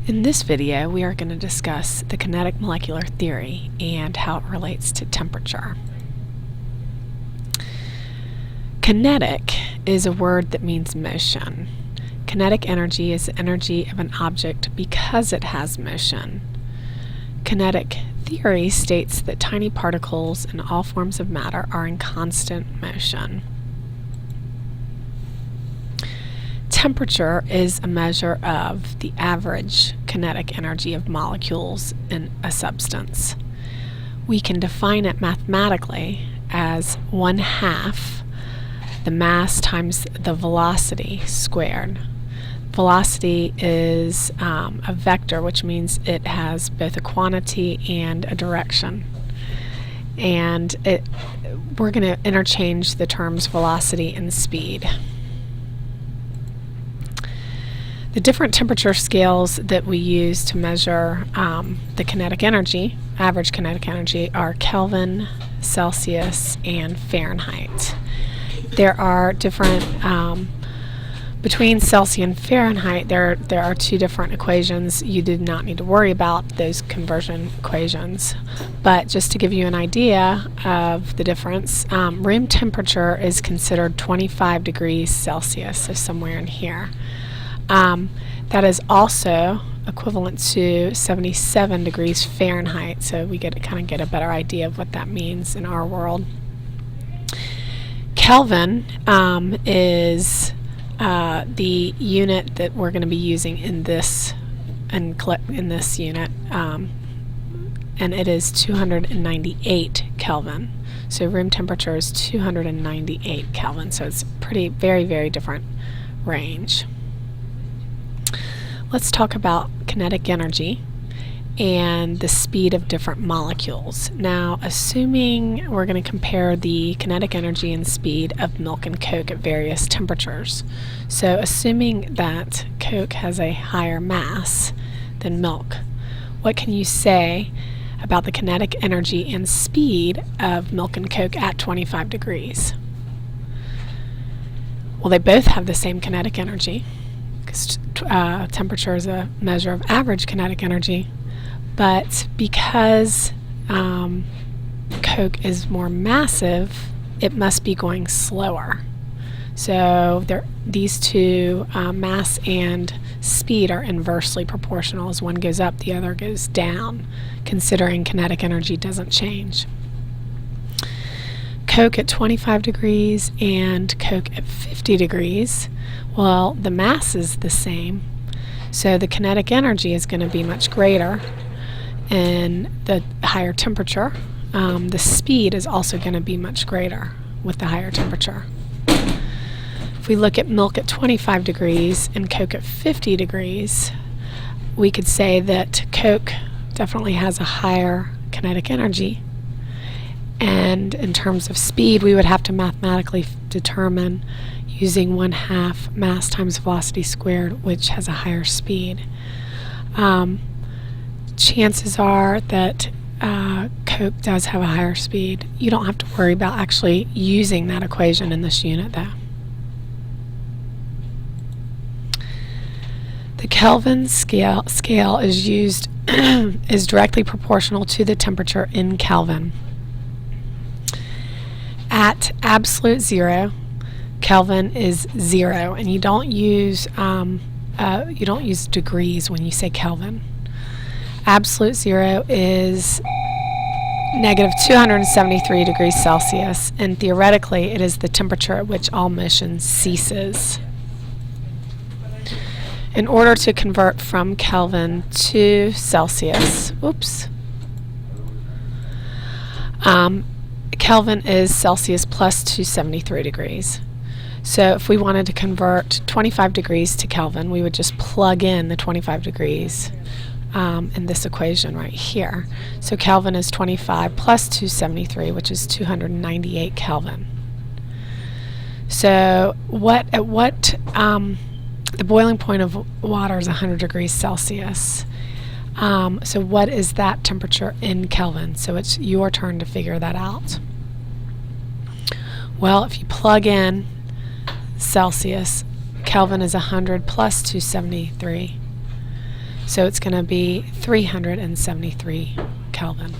In this video, we are going to discuss the kinetic molecular theory and how it relates to temperature. Kinetic is a word that means motion. Kinetic energy is the energy of an object because it has motion. Kinetic theory states that tiny particles in all forms of matter are in constant motion. Temperature is a measure of the average kinetic energy of molecules in a substance. We can define it mathematically as 1/2 the mass times the velocity squared. Velocity is a vector, which means it has both a quantity and a direction. And we're going to interchange the terms velocity and speed. The different temperature scales that we use to measure the kinetic energy, average kinetic energy, are Kelvin, Celsius, and Fahrenheit. There are different, between Celsius and Fahrenheit, there are two different equations. You did not need to worry about those conversion equations. But just to give you an idea of the difference, room temperature is considered 25 degrees Celsius, so somewhere in here. That is also equivalent to 77 degrees Fahrenheit, so we kind of get a better idea of what that means in our world. Kelvin is the unit that we're going to be using in this unit, and it is 298 Kelvin. So room temperature is 298 Kelvin, so it's very, very different range. Let's talk about kinetic energy and the speed of different molecules. Now, assuming we're going to compare the kinetic energy and speed of milk and Coke at various temperatures. So assuming that Coke has a higher mass than milk, what can you say about the kinetic energy and speed of milk and Coke at 25 degrees? Well, they both have the same kinetic energy, because temperature is a measure of average kinetic energy, but because Coke is more massive, it must be going slower. So these two, mass and speed, are inversely proportional. As one goes up, the other goes down, considering kinetic energy doesn't change. Coke at 25 degrees and Coke at 50 degrees, well, the mass is the same, so the kinetic energy is going to be much greater in the higher temperature. The speed is also going to be much greater with the higher temperature. If we look at milk at 25 degrees and Coke at 50 degrees, we could say that Coke definitely has a higher kinetic energy. And in terms of speed, we would have to mathematically determine using 1/2 mass times velocity squared, which has a higher speed. Chances are that Coke does have a higher speed. You don't have to worry about actually using that equation in this unit, though. The Kelvin scale is used is directly proportional to the temperature in Kelvin. At absolute zero, Kelvin is 0, and you don't use degrees when you say Kelvin. Absolute zero is negative 273 degrees Celsius, and theoretically it is the temperature at which all motion ceases. In order to convert from Kelvin to Celsius, Kelvin is Celsius plus 273 degrees. So if we wanted to convert 25 degrees to Kelvin, we would just plug in the 25 degrees in this equation right here. So Kelvin is 25 plus 273, which is 298 Kelvin. So the boiling point of water is 100 degrees Celsius. So what is that temperature in Kelvin? So it's your turn to figure that out. Well, if you plug in Celsius, Kelvin is 100 plus 273. So it's going to be 373 Kelvin.